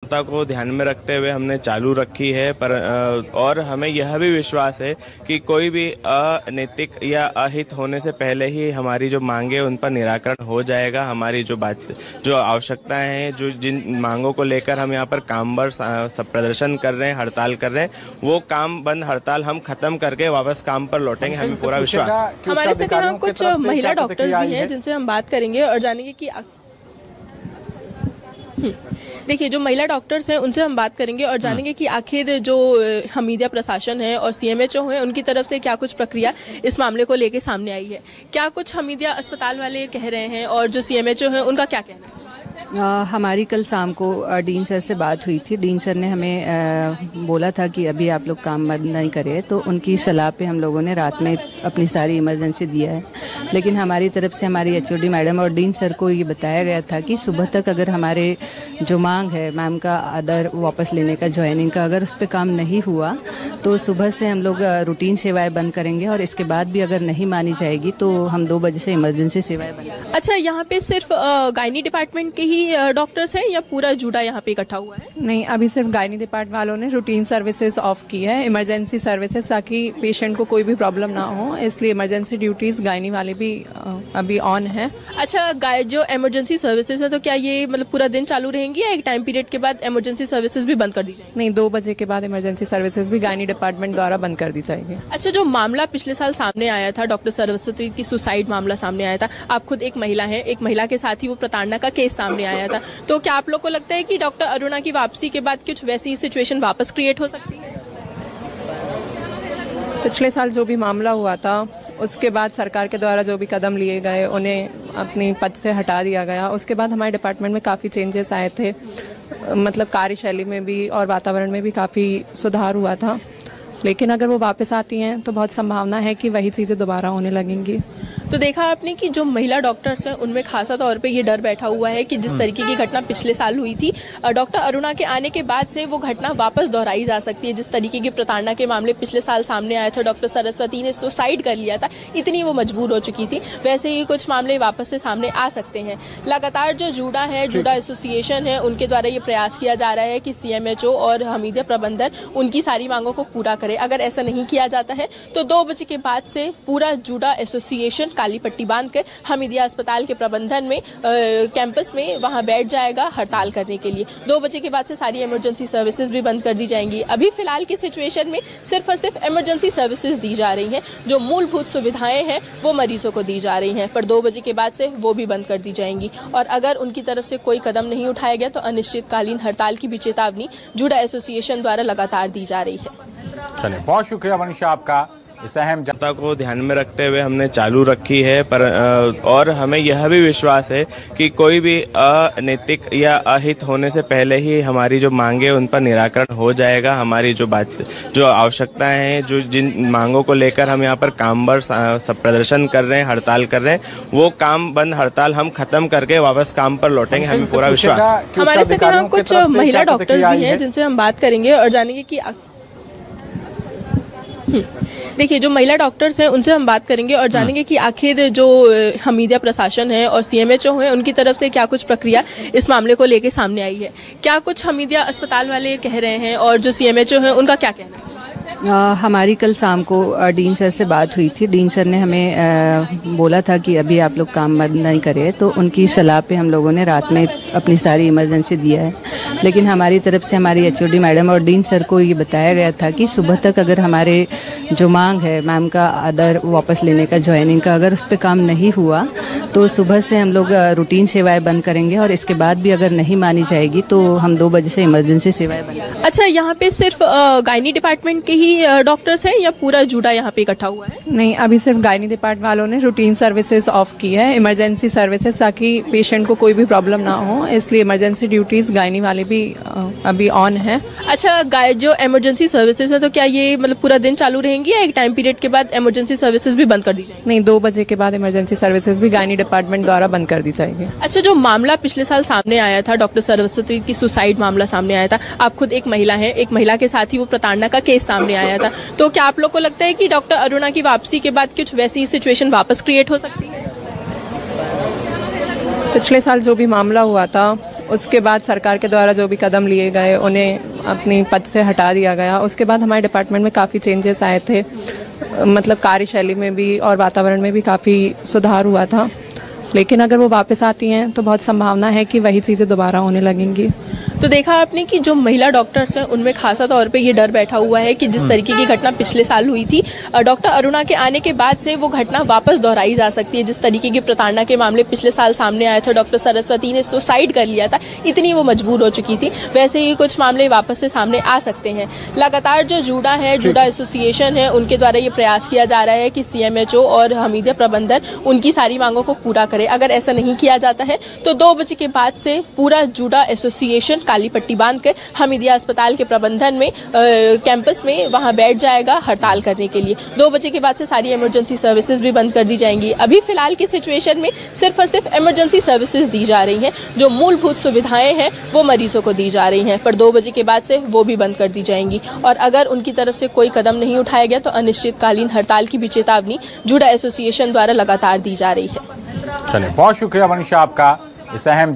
जागरूकता को ध्यान में रखते हुए हमने चालू रखी है, पर और हमें यह भी विश्वास है कि कोई भी अनैतिक या अहित होने से पहले ही हमारी जो मांगे उन पर निराकरण हो जाएगा। हमारी जो आवश्यकताएं हैं, जो जिन मांगों को लेकर हम यहाँ पर काम पर प्रदर्शन कर रहे हैं, हड़ताल कर रहे हैं, वो काम बंद हड़ताल हम खत्म करके वापस काम पर लौटेंगे, हमें पूरा विश्वास है। हमारे साथ यहाँ कुछ महिला डॉक्टर्स भी हैं जिनसे हम बात करेंगे और जानेंगे कि देखिए, जो महिला डॉक्टर्स हैं उनसे हम बात करेंगे और जानेंगे कि आखिर जो हमीदिया प्रशासन है और सीएमएचओ है उनकी तरफ से क्या कुछ प्रक्रिया इस मामले को लेकर सामने आई है, क्या कुछ हमीदिया अस्पताल वाले कह रहे हैं और जो सीएमएचओ है उनका क्या कहना है। हमारी कल शाम को डीन सर से बात हुई थी। डीन सर ने हमें बोला था कि अभी आप लोग काम बंद नहीं करें, तो उनकी सलाह पे हम लोगों ने रात में अपनी सारी इमरजेंसी दिया है। लेकिन हमारी तरफ से हमारी एचओडी मैडम और डीन सर को ये बताया गया था कि सुबह तक अगर हमारे जो मांग है मैम का आदर वापस लेने का, ज्वाइनिंग का, अगर उस पर काम नहीं हुआ तो सुबह से हम लोग रूटीन सेवाएं बंद करेंगे और इसके बाद भी अगर नहीं मानी जाएगी तो हम 2 बजे से इमरजेंसी सेवाएं बंद करेंगे। अच्छा, यहाँ पे सिर्फ गायनी डिपार्टमेंट के ही डॉक्टर्स हैं या पूरा जुड़ा यहाँ पे इकट्ठा हुआ है? नहीं, अभी सिर्फ गायनी डिपार्टमेंट वालों ने रूटीन सर्विसेज ऑफ की है, इमरजेंसी सर्विसेज, ताकि पेशेंट को कोई भी प्रॉब्लम ना हो, इसलिए इमरजेंसी ड्यूटीज गायनी वाले भी अभी ऑन है। अच्छा, जो इमरजेंसी सर्विसेज है तो क्या ये मतलब पूरा दिन चालू रहेंगी या एक टाइम पीरियड के बाद इमरजेंसी सर्विसेज भी बंद कर दी जाएगी? नहीं, 2 बजे के बाद इमरजेंसी सर्विसेज भी गायनी डिपार्टमेंट द्वारा बंद कर दी जाएगी। अच्छा, जो मामला पिछले साल सामने आया था, डॉक्टर सरस्वती की सुसाइड मामला सामने आया था, आप खुद एक महिला है, एक महिला के साथ ही वो प्रताड़ना का केस सामने आया था, तो क्या आप लोग को लगता है कि डॉक्टर अरुणा की वापसी के बाद कुछ वैसी सिचुएशन वापस क्रिएट हो सकती है? पिछले साल जो भी मामला हुआ था उसके बाद सरकार के द्वारा जो भी कदम लिए गए उन्हें अपनी पद से हटा दिया गया। उसके बाद हमारे डिपार्टमेंट में काफ़ी चेंजेस आए थे, मतलब कार्यशैली में भी और वातावरण में भी काफ़ी सुधार हुआ था। लेकिन अगर वो वापस आती हैं तो बहुत संभावना है कि वही चीज़ें दोबारा होने लगेंगी। तो देखा आपने कि जो महिला डॉक्टर्स हैं उनमें खासा तौर पे ये डर बैठा हुआ है कि जिस तरीके की घटना पिछले साल हुई थी, डॉक्टर अरुणा के आने के बाद से वो घटना वापस दोहराई जा सकती है। जिस तरीके की प्रताड़ना के मामले पिछले साल सामने आए थे, डॉक्टर सरस्वती ने सुसाइड कर लिया था, इतनी वो मजबूर हो चुकी थी, वैसे ही कुछ मामले वापस से सामने आ सकते हैं। लगातार जो जुड़ा है, जुड़ा एसोसिएशन है, उनके द्वारा ये प्रयास किया जा रहा है कि सीएमएचओ और हमीदिया प्रबंधन उनकी सारी मांगों को पूरा करे। अगर ऐसा नहीं किया जाता है तो 2 बजे के बाद से पूरा जुड़ा एसोसिएशन काली पट्टी बांधकर हमीदिया अस्पताल के प्रबंधन में कैंपस में वहां बैठ जाएगा हड़ताल करने के लिए। 2 बजे के बाद से सारी इमरजेंसी सर्विसेज भी बंद कर दी जाएंगी। अभी फिलहाल की सिचुएशन में सिर्फ और सिर्फ इमरजेंसी सर्विसेज दी जा रही हैं, जो मूलभूत सुविधाएं हैं वो मरीजों को दी जा रही हैं, पर 2 बजे के बाद से वो भी बंद कर दी जाएंगी। और अगर उनकी तरफ से कोई कदम नहीं उठाया गया तो अनिश्चितकालीन हड़ताल की भी चेतावनी जुड़ा एसोसिएशन द्वारा लगातार दी जा रही है। चलिए, बहुत शुक्रिया मनीषा आपका। इस अहम जनता को ध्यान में रखते हुए हमने चालू रखी है, पर और हमें यह भी विश्वास है कि कोई भी अनैतिक या अहित होने से पहले ही हमारी जो मांगे उन पर निराकरण हो जाएगा। हमारी जो आवश्यकताएं हैं, जो जिन मांगों को लेकर हम यहाँ पर काम पर प्रदर्शन कर रहे हैं, हड़ताल कर रहे हैं, वो काम बंद हड़ताल हम खत्म करके वापस काम पर लौटेंगे, हमें पूरा विश्वास है। हमारे साथ यहाँ कुछ महिला डॉक्टर्स भी हैं जिनसे हम बात करेंगे और जानेंगे कि देखिए, जो महिला डॉक्टर्स हैं उनसे हम बात करेंगे और जानेंगे कि आखिर जो हमीदिया प्रशासन है और सीएमएचओ है उनकी तरफ से क्या कुछ प्रक्रिया इस मामले को लेकर सामने आई है, क्या कुछ हमीदिया अस्पताल वाले कह रहे हैं और जो सीएमएचओ है उनका क्या कहना है। हमारी कल शाम को डीन सर से बात हुई थी। डीन सर ने हमें बोला था कि अभी आप लोग काम बंद नहीं करें, तो उनकी सलाह पे हम लोगों ने रात में अपनी सारी इमरजेंसी दिया है। लेकिन हमारी तरफ से हमारी एचओडी मैडम और डीन सर को ये बताया गया था कि सुबह तक अगर हमारे जो मांग है मैम का आदर वापस लेने का, ज्वाइनिंग का, अगर उस पर काम नहीं हुआ तो सुबह से हम लोग रूटीन सेवाएं बंद करेंगे और इसके बाद भी अगर नहीं मानी जाएगी तो हम 2 बजे से इमरजेंसी सेवाएं बंद करेंगे। अच्छा, यहाँ पे सिर्फ गायनी डिपार्टमेंट के ही डॉक्टर्स हैं या पूरा जुड़ा यहाँ पे इकट्ठा हुआ है? नहीं, अभी सिर्फ गायनी डिपार्टमेंट वालों ने रूटीन सर्विसेज ऑफ की है, इमरजेंसी सर्विसेज, ताकि पेशेंट को कोई भी प्रॉब्लम ना हो, इसलिए इमरजेंसी ड्यूटीज गायनी वाले भी अभी ऑन है। अच्छा, जो इमरजेंसी सर्विसेज है तो क्या ये मतलब पूरा दिन चालू रहेंगी या एक टाइम पीरियड के बाद इमरजेंसी सर्विसेज भी बंद कर दी जाएगी? नहीं, 2 बजे के बाद इमरजेंसी सर्विसेज भी गायनी डिपार्टमेंट द्वारा बंद कर दी जाएगी। अच्छा, जो मामला पिछले साल सामने आया था, डॉक्टर सरस्वती की सुसाइड मामला सामने आया था, आप खुद एक महिला है, एक महिला के साथ ही वो प्रताड़ना का केस सामने आया था, तो क्या आप लोग को लगता है कि डॉक्टर अरुणा की वापसी के बाद कुछ वैसी सिचुएशन वापस क्रिएट हो सकती है? पिछले साल जो भी मामला हुआ था उसके बाद सरकार के द्वारा जो भी कदम लिए गए उन्हें अपनी पद से हटा दिया गया। उसके बाद हमारे डिपार्टमेंट में काफ़ी चेंजेस आए थे, मतलब कार्यशैली में भी और वातावरण में भी काफ़ी सुधार हुआ था। लेकिन अगर वो वापस आती हैं तो बहुत संभावना है कि वही चीज़ें दोबारा होने लगेंगी। तो देखा आपने कि जो महिला डॉक्टर्स हैं उनमें खासा तौर पे ये डर बैठा हुआ है कि जिस तरीके की घटना पिछले साल हुई थी, डॉक्टर अरुणा के आने के बाद से वो घटना वापस दोहराई जा सकती है। जिस तरीके की प्रताड़ना के मामले पिछले साल सामने आए थे, डॉक्टर सरस्वती ने सुसाइड कर लिया था, इतनी वो मजबूर हो चुकी थी, वैसे ही कुछ मामले वापस से सामने आ सकते हैं। लगातार जो जूडा है, जूडा एसोसिएशन है, उनके द्वारा ये प्रयास किया जा रहा है कि CMHO और हमीदिया प्रबंधन उनकी सारी मांगों को पूरा करे। अगर ऐसा नहीं किया जाता है तो 2 बजे के बाद से पूरा जूडा एसोसिएशन काली पट्टी बांधकर हमीदिया अस्पताल के प्रबंधन में कैंपस में वहां बैठ जाएगा हड़ताल करने के लिए। 2 बजे के बाद से सारी इमरजेंसी सर्विसेज भी बंद कर दी जाएंगी। अभी फिलहाल की सिचुएशन में सिर्फ और सिर्फ इमरजेंसी सर्विसेज दी जा रही हैं, जो मूलभूत सुविधाएं हैं वो मरीजों को दी जा रही हैं, पर 2 बजे के बाद से वो भी बंद कर दी जाएंगी। और अगर उनकी तरफ से कोई कदम नहीं उठाया गया तो अनिश्चितकालीन हड़ताल की भी चेतावनी जूडा एसोसिएशन द्वारा लगातार दी जा रही है। चलिए, बहुत शुक्रिया मनीषा आपका इस अहम